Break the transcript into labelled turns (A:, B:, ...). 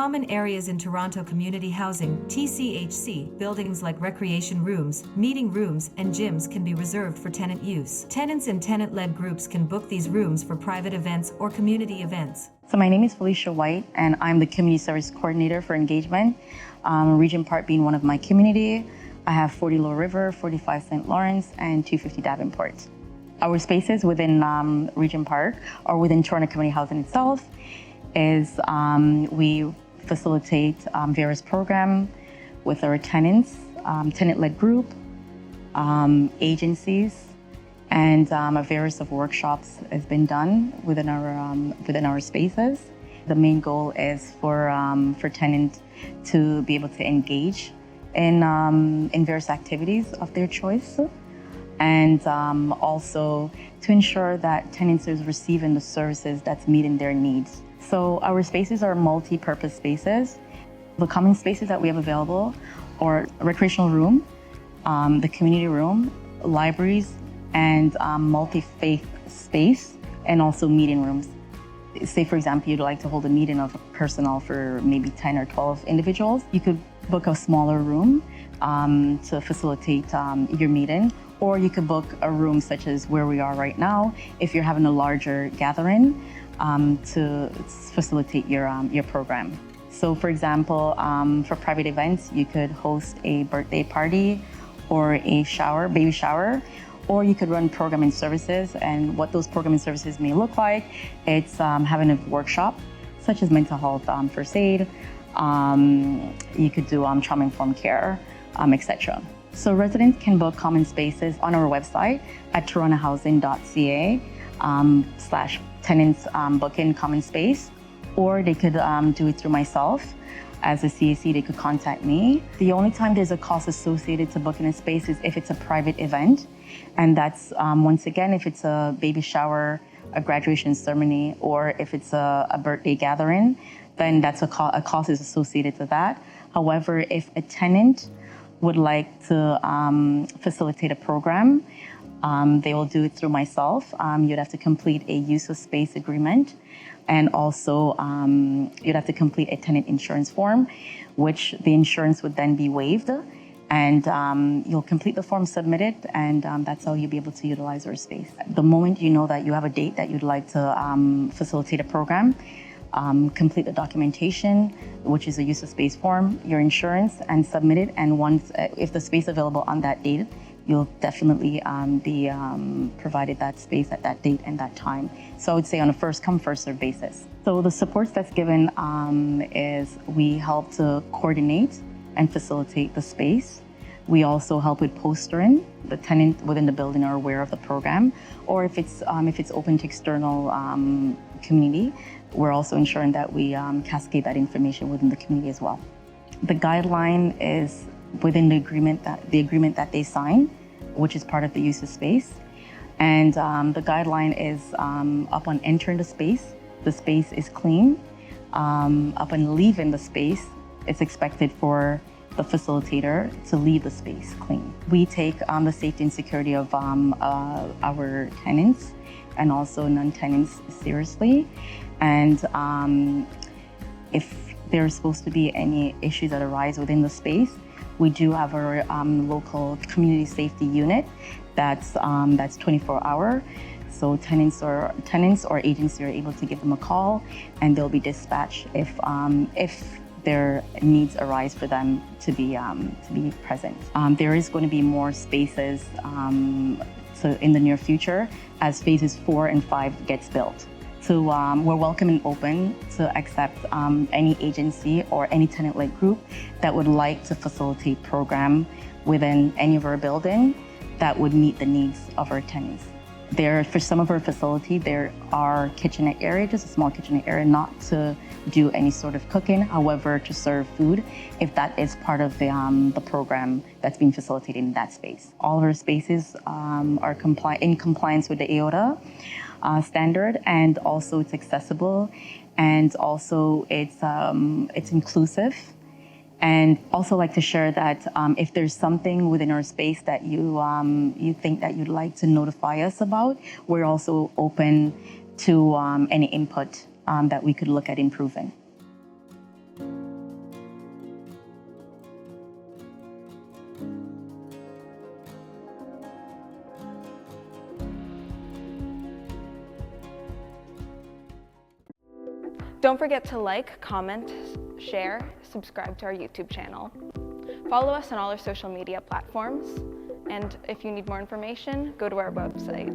A: Common areas in Toronto community housing, TCHC, buildings like recreation rooms, meeting rooms, and gyms can be reserved for tenant use. Tenants and tenant-led groups can book these rooms for private events or community events.
B: So my name is Felicia White, and I'm the Community Service Coordinator for Engagement. Regent Park being one of my community. I have 40 Lower River, 45 St. Lawrence, and 250 Davenport. Our spaces within Regent Park, or within Toronto Community Housing itself, is we facilitate various programs with our tenants, tenant-led group, agencies, and a various of workshops has been done within our spaces. The main goal is for tenants to be able to engage in various activities of their choice, and also to ensure that tenants is receiving the services that's meeting their needs. So our spaces are multi-purpose spaces. The common spaces that we have available are recreational room, the community room, libraries, and multi-faith space, and also meeting rooms. Say, for example, you'd like to hold a meeting of personnel for maybe 10 or 12 individuals. You could book a smaller room to facilitate your meeting, or you could book a room such as where we are right now if you're having a larger gathering to facilitate your program. So, for example, for private events, you could host a birthday party or a shower, baby shower, or you could run programming services. And what those programming services may look like, it's having a workshop such as mental health first aid. You could do trauma-informed care, etc. So residents can book common spaces on our website at torontohousing.ca /tenants booking common space, or they could do it through myself. As a CAC, they could contact me. The only time there's a cost associated to booking a space is if it's a private event. And that's, once again, if it's a baby shower, a graduation ceremony, or if it's a birthday gathering, then that's a cost is associated to that. However, if a tenant would like to facilitate a program, they will do it through myself. You'd have to complete a use of space agreement, and also you'd have to complete a tenant insurance form, which the insurance would then be waived. And you'll complete the form, submit it, and that's how you'll be able to utilize our space. The moment you know that you have a date that you'd like to facilitate a program, complete the documentation, which is a use of space form, your insurance, and submit it. And once, if the space is available on that date, you'll definitely be provided that space at that date and that time. So I would say on a first come, first served basis. So the supports that's given is we help to coordinate and facilitate the space. We also help with postering. The tenant within the building are aware of the program, or if it's open to external community, we're also ensuring that we cascade that information within the community as well. The guideline is within the agreement that they sign, which is part of the use of space. And the guideline is upon entering the space is clean. Upon leaving the space, it's expected for the facilitator to leave the space clean. We take the safety and security of our tenants and also non-tenants seriously. And if there's supposed to be any issues that arise within the space, we do have our local community safety unit that's 24-hour. So tenants or agency are able to give them a call, and they'll be dispatched if their needs arise for them to be present. There is going to be more spaces in the near future as phases 4 and 5 gets built. So we're welcome and open to accept any agency or any tenant-led group that would like to facilitate program within any of our building that would meet the needs of our tenants. For some of our facility, there are kitchenette area, just a small kitchenette area, not to do any sort of cooking, however, to serve food, if that is part of the program that's being facilitated in that space. All of our spaces are in compliance with the AOTA standard, and also it's accessible, and also it's inclusive. And also like to share that if there's something within our space that you think that you'd like to notify us about, we're also open to any input that we could look at improving.
C: Don't forget to like, comment, share, subscribe to our YouTube channel. Follow us on all our social media platforms, and if you need more information, go to our website.